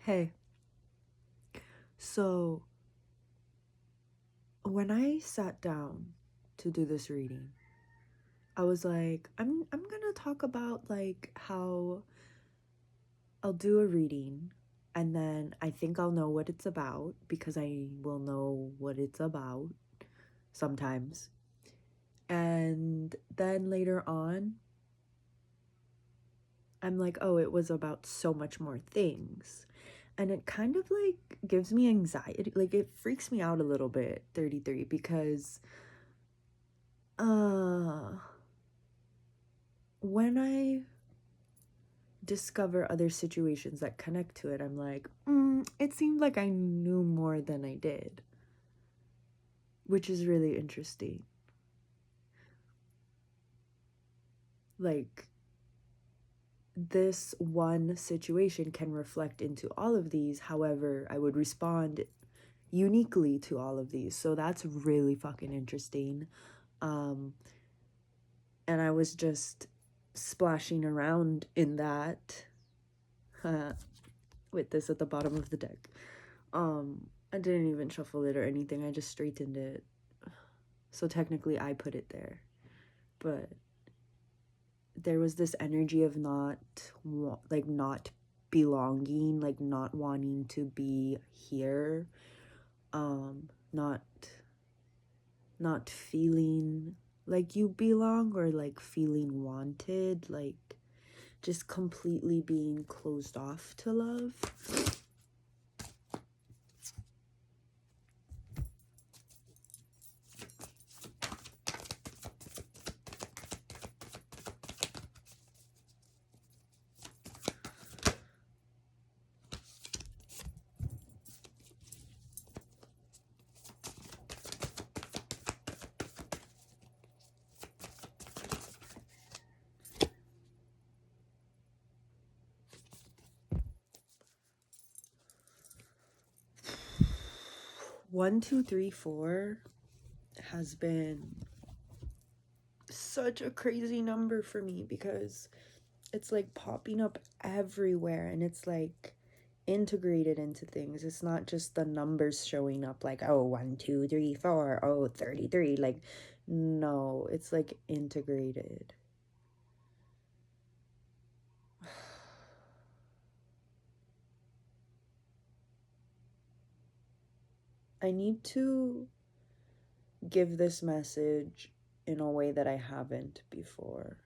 Hey, so when I sat down to do this reading, I was like, I'm gonna talk about like how I'll do a reading and then I think I'll know what it's about because I will know what it's about sometimes. And then later on, I'm like, oh, it was about so much more things. And it kind of like gives me anxiety. Like it freaks me out a little bit, 33, because uh when I discover other situations that connect to it, I'm like, it seemed like I knew more than I did, which is really interesting. Like, this one situation can reflect into all of these, however, I would respond uniquely to all of these. So that's really fucking interesting. Um, and I was just splashing around in that with this at the bottom of the deck. I didn't even shuffle it or anything. I just straightened it. So technically I put it there. But there was this energy of not belonging, like not wanting to be here. Not feeling like you belong or like feeling wanted, like just completely being closed off to love. 1, 2, 3, 4 has been such a crazy number for me because it's like popping up everywhere and it's like integrated into things. It's not just the numbers showing up like, oh, 1, 2, 3, 4, oh, 33. Like, no, it's like integrated. I need to give this message in a way that I haven't before.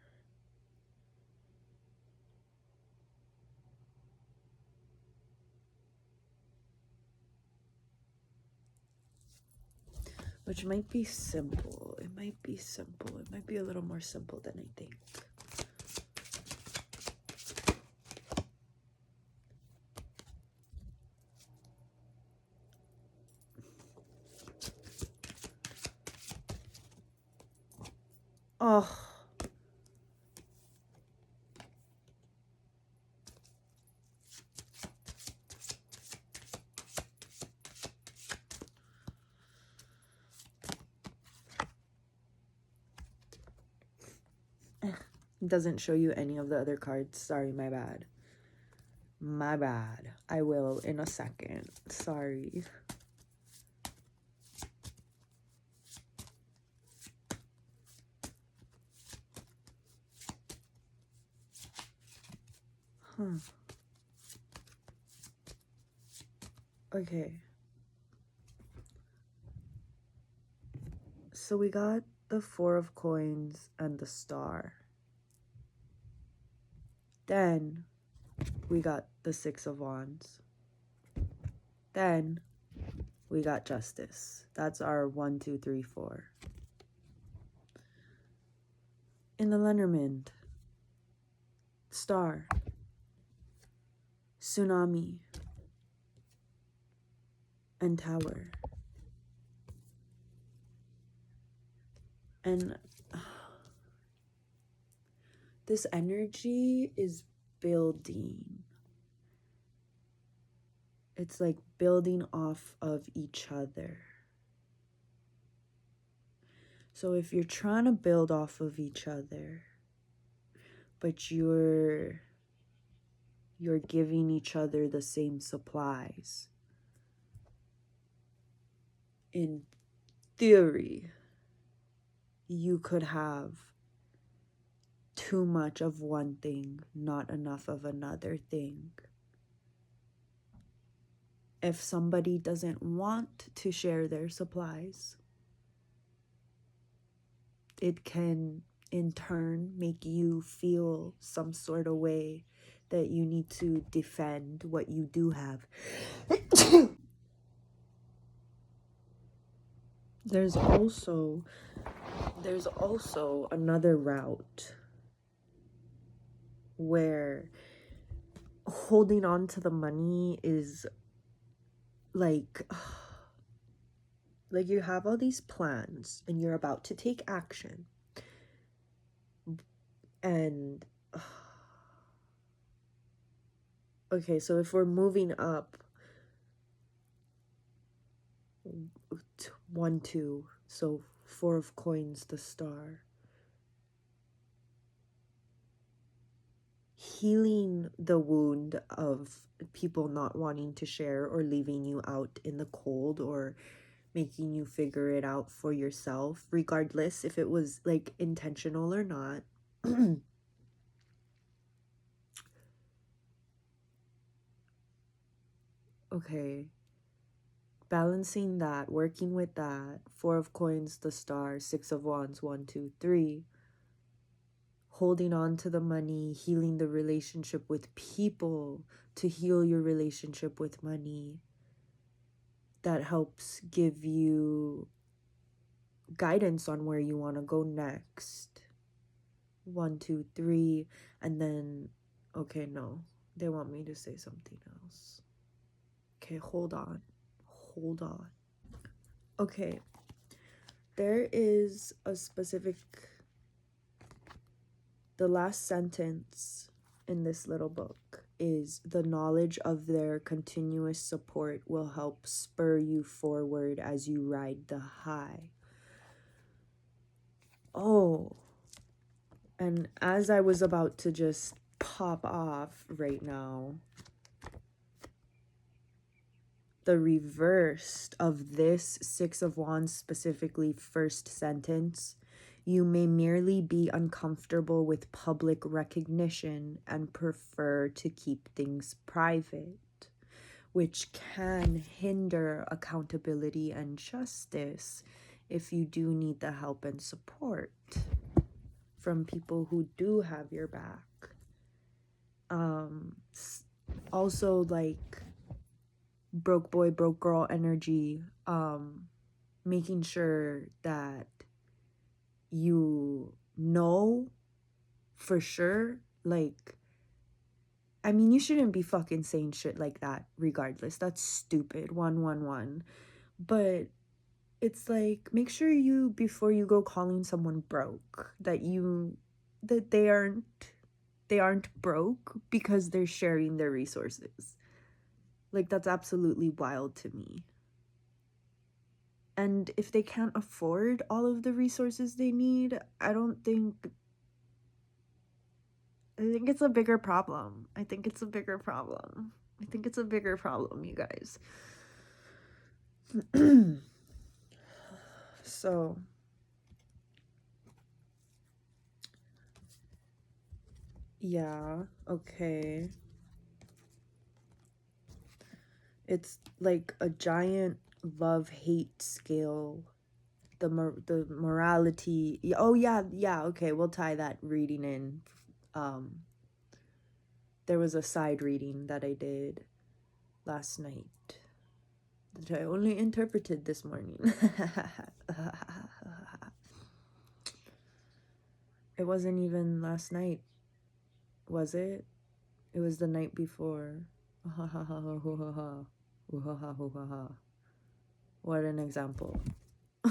Which might be simple. It might be simple. It might be a little more simple than I think. Oh. It doesn't show you any of the other cards. Sorry, my bad. My bad. I will in a second. Sorry. Huh. Okay. So we got the 4 of coins and the star. Then we got the 6 of wands. Then we got justice. That's our 1, 2, 3, 4. In the Lenormand, star, tsunami, and tower. And this energy is building. It's like building off of each other. So if you're trying to build off of each other, but you're you're giving each other the same supplies. In theory, you could have too much of one thing, not enough of another thing. If somebody doesn't want to share their supplies, it can in turn make you feel some sort of way that you need to defend what you do have. There's also another route where holding on to the money is like you have all these plans and you're about to take action, and okay, so if we're moving up 1 2, so 4 of coins, the star, healing the wound of people not wanting to share or leaving you out in the cold or making you figure it out for yourself, regardless if it was like intentional or not. Okay, balancing that, working with that, 4 of coins, the star, 6 of wands, 1 2 3, holding on to the money, healing the relationship with people to heal your relationship with money. That helps give you guidance on where you want to go next. 1 2 3, and then, okay, no, they want me to say something else. Okay, hold on. Okay, there is a specific, the last sentence in this little book is, the knowledge of their continuous support will help spur you forward as you ride the high. Oh, and as I was about to just pop off right now, the reverse of this 6 of wands, specifically first sentence, you may merely be uncomfortable with public recognition and prefer to keep things private, which can hinder accountability and justice if you do need the help and support from people who do have your back. Also, like, broke boy, broke girl energy, making sure that you know for sure, like, I mean, you shouldn't be fucking saying shit like that regardless. That's stupid. 111. But it's like, make sure you, before you go calling someone broke, that they aren't broke because they're sharing their resources. Like, that's absolutely wild to me. And if they can't afford all of the resources they need, I think it's a bigger problem. I think it's a bigger problem, you guys. So, yeah, okay. It's like a giant love-hate scale. The morality. Oh, yeah, okay, we'll tie that reading in. There was a side reading that I did last night that I only interpreted this morning. It wasn't even last night, was it? It was the night before. What an example.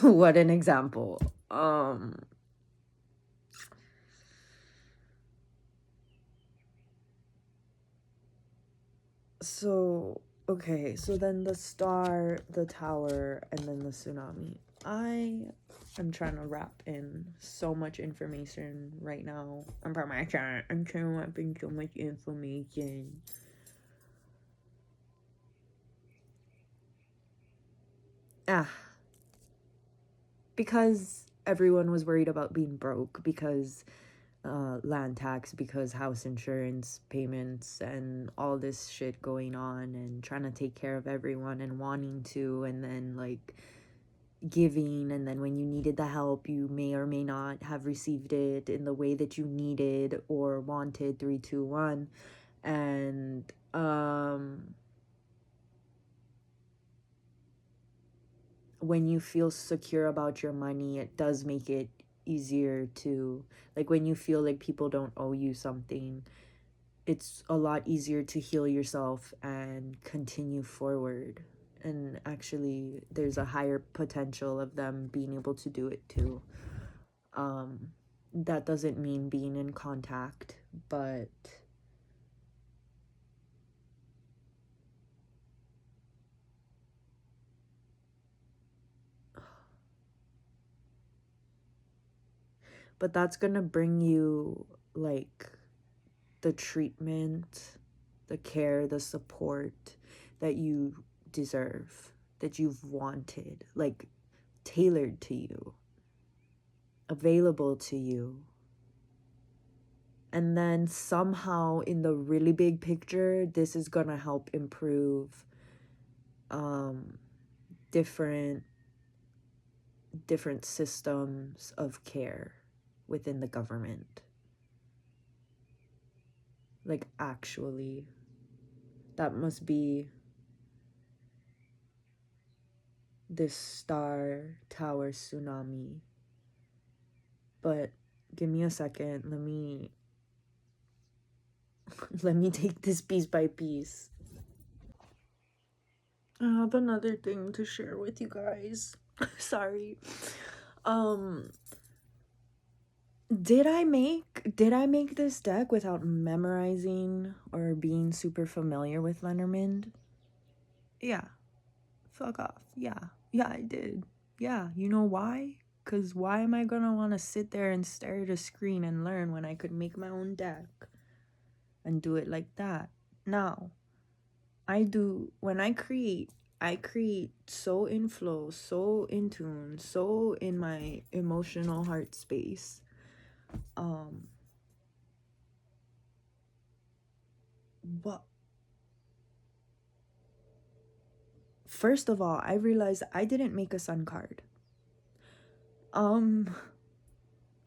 What an example. So, okay, so then the star, the tower, and then the tsunami. I'm trying to wrap in so much information right now. I'm trying to wrap in so much information. Because everyone was worried about being broke, because land tax, because house insurance payments and all this shit going on, and trying to take care of everyone and wanting to, and then like giving, and then when you needed the help you may or may not have received it in the way that you needed or wanted. 321. And when you feel secure about your money, it does make it easier to, like, when you feel like people don't owe you something, it's a lot easier to heal yourself and continue forward. And actually, there's a higher potential of them being able to do it too. That doesn't mean being in contact, but that's gonna bring you like the treatment, the care, the support that you deserve, that you've wanted, like tailored to you, available to you. And then somehow in the really big picture, this is gonna help improve different systems of care within the government. Like, actually, that must be this star tower tsunami. But give me a second, let me take this piece by piece. I have another thing to share with you guys. Sorry. Did I make this deck without memorizing or being super familiar with Lenormand? Yeah. Fuck off. Yeah. Yeah, I did. Yeah, you know why? Cause why am I gonna wanna sit there and stare at a screen and learn when I could make my own deck and do it like that? Now, when I create so in flow, so in tune, so in my emotional heart space. But first of all, I realized I didn't make a sun card. I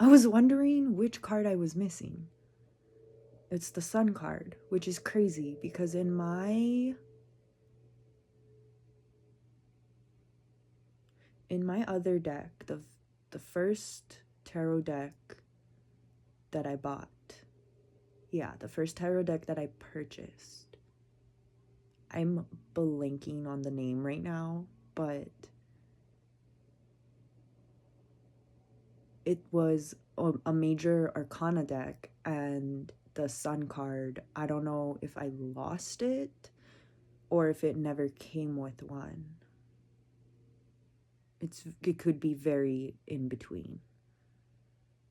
was wondering which card I was missing. It's the sun card, which is crazy because in my other deck, the first tarot deck that I bought. Yeah, the first tarot deck that I purchased. I'm blanking on the name right now, but it was a major arcana deck, and the sun card, I don't know if I lost it or if it never came with one. It could be very in between,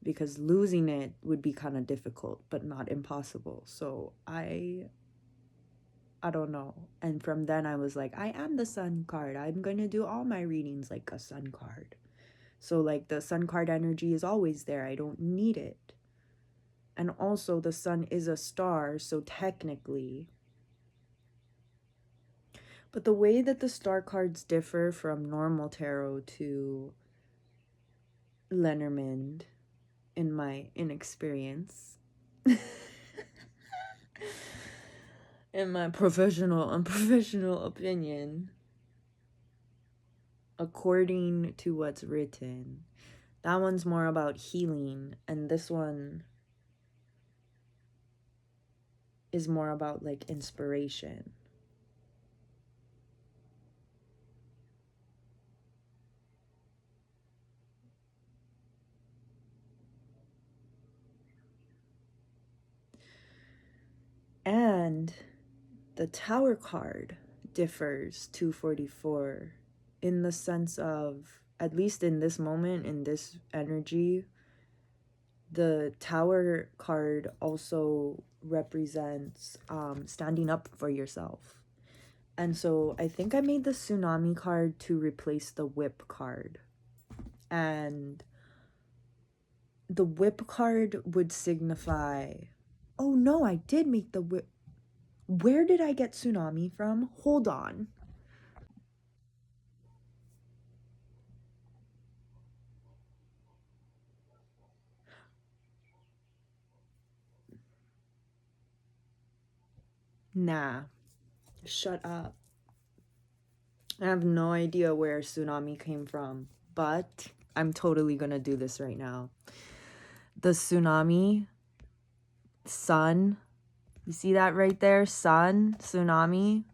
because losing it would be kind of difficult but not impossible. So I don't know. And from then I was like, I am the sun card. I'm going to do all my readings like a sun card. So like the sun card energy is always there. I don't need it. And also the sun is a star, so technically. But the way that the star cards differ from normal tarot to Lenormand, in my inexperience, in my unprofessional opinion, according to what's written, that one's more about healing, and this one is more about like inspiration. And the Tower card differs 244 in the sense of at least in this moment, in this energy, the Tower card also represents standing up for yourself. And so I think I made the Tsunami card to replace the Whip card. And the Whip card would signify... Oh no, I did make the Whip. Where did I get Tsunami from? Hold on. Nah. Shut up. I have no idea where Tsunami came from, but I'm totally gonna do this right now. The Tsunami, sun, you see that right there? Sun, Tsunami.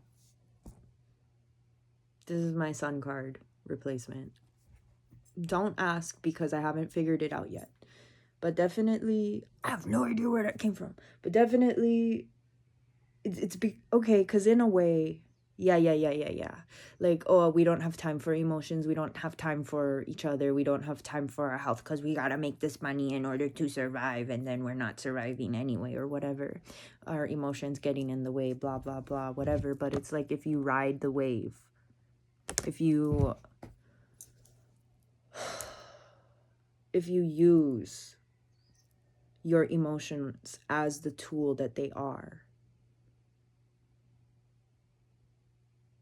This is my sun card replacement. Don't ask because I haven't figured it out yet. But definitely, I have no idea where that came from. But definitely, okay, because in a way, yeah. Like, oh, we don't have time for emotions. We don't have time for each other. We don't have time for our health because we got to make this money in order to survive. And then we're not surviving anyway or whatever. Our emotions getting in the way, blah, blah, blah, whatever. But it's like if you ride the wave, if you use your emotions as the tool that they are,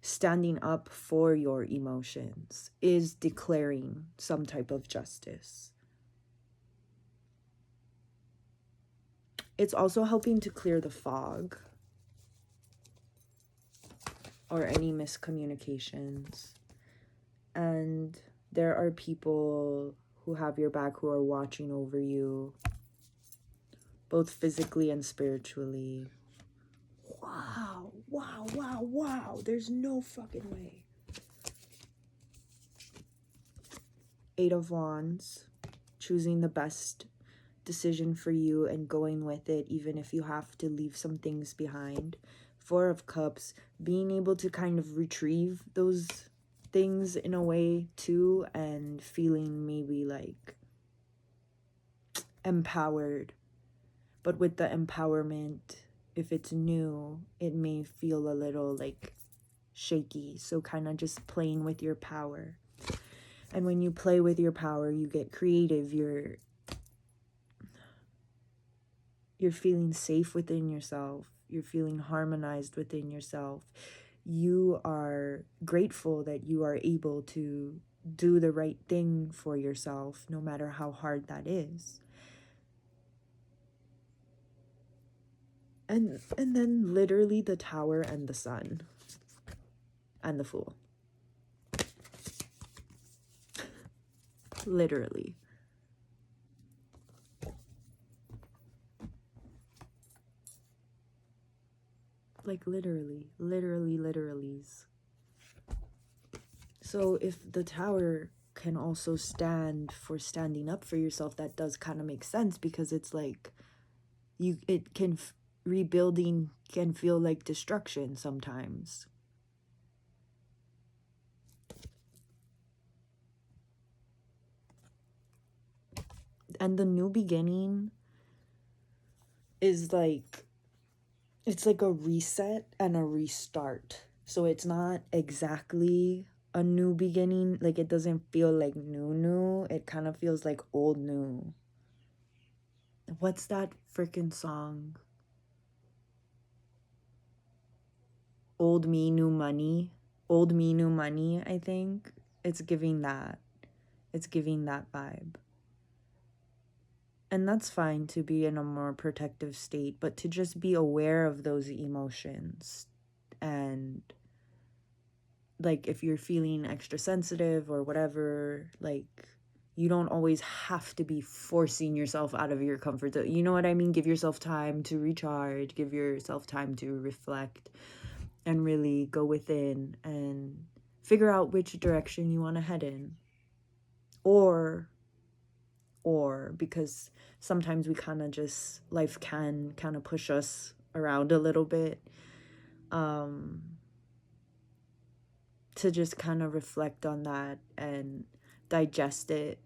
standing up for your emotions is declaring some type of justice. It's also helping to clear the fog or any miscommunications. And there are people who have your back, who are watching over you, both physically and spiritually. Wow. There's no fucking way. 8 of Wands, choosing the best decision for you and going with it, even if you have to leave some things behind. 4 of Cups, being able to kind of retrieve those things in a way too, and feeling maybe like empowered. But with the empowerment, if it's new, it may feel a little like shaky. So kind of just playing with your power. And when you play with your power, you get creative. You're feeling safe within yourself. You're feeling harmonized within yourself. You are grateful that you are able to do the right thing for yourself, no matter how hard that is. And then literally the Tower and the Sun and the Fool. Literally. Like literallys. So if the Tower can also stand for standing up for yourself, that does kind of make sense, because it's like rebuilding can feel like destruction sometimes. And the new beginning is like, it's like a reset and a restart. So it's not exactly a new beginning. Like, it doesn't feel like new. It kind of feels like old new. What's that freaking song? Old Me, New Money. Old Me, New Money, I think. It's giving that. It's giving that vibe. And that's fine to be in a more protective state, but to just be aware of those emotions. And like, if you're feeling extra sensitive or whatever, like, you don't always have to be forcing yourself out of your comfort zone. You know what I mean? Give yourself time to recharge. Give yourself time to reflect and really go within and figure out which direction you want to head in. Or because sometimes we kind of just, life can kind of push us around a little bit, to just kind of reflect on that and digest it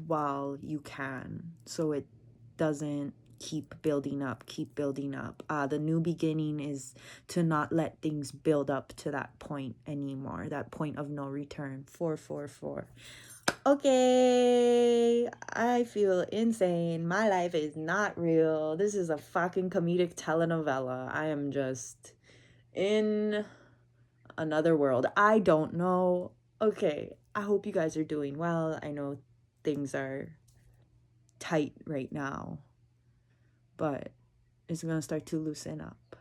while you can, so it doesn't keep building up. The new beginning is to not let things build up to that point anymore, that point of no return. 444. Okay, I feel insane. My life is not real. This is a fucking comedic telenovela. I am just in another world. I don't know. Okay, I hope you guys are doing well. I know things are tight right now, but it's gonna start to loosen up.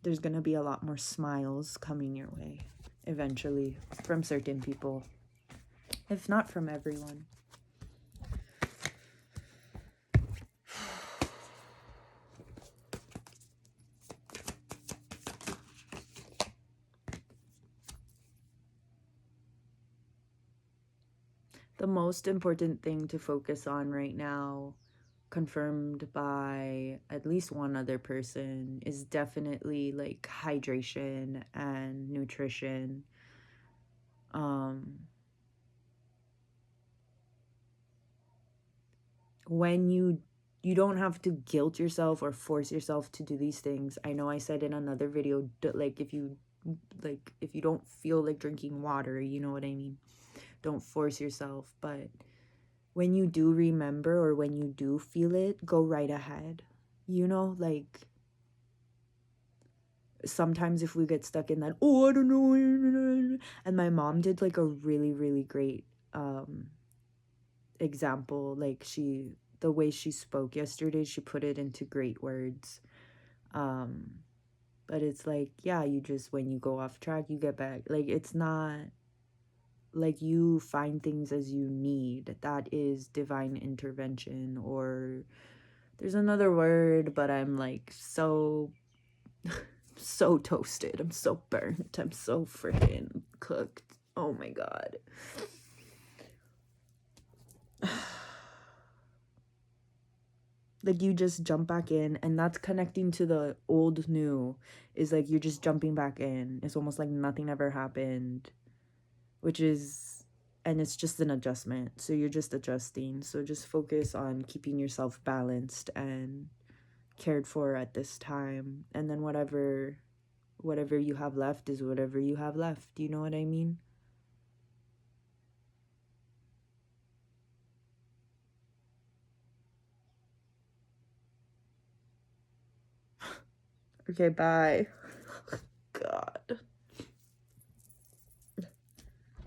There's gonna be a lot more smiles coming your way eventually from certain people, if not from everyone. The most important thing to focus on right now, confirmed by at least one other person, is definitely like hydration and nutrition. When you don't have to guilt yourself or force yourself to do these things. I know I said in another video that if you don't feel like drinking water, you know what I mean, don't force yourself. But when you do remember, or when you do feel it, go right ahead. Like, sometimes if we get stuck in that, oh, I don't know, and my mom did like a really, really great example. Like, the way she spoke yesterday, she put it into great words. But it's like, yeah, you just, when you go off track, you get back. Like, it's not like you find things as you need. That is divine intervention, or there's another word, but I'm like so so toasted. I'm so burnt. I'm so freaking cooked. Oh my god. Like, you just jump back in, and that's connecting to the old new, is like you're just jumping back in. It's almost like nothing ever happened, and it's just an adjustment. So you're just adjusting. So just focus on keeping yourself balanced and cared for at this time, and then whatever you have left is whatever you have left. You know what I mean? Okay, bye. God.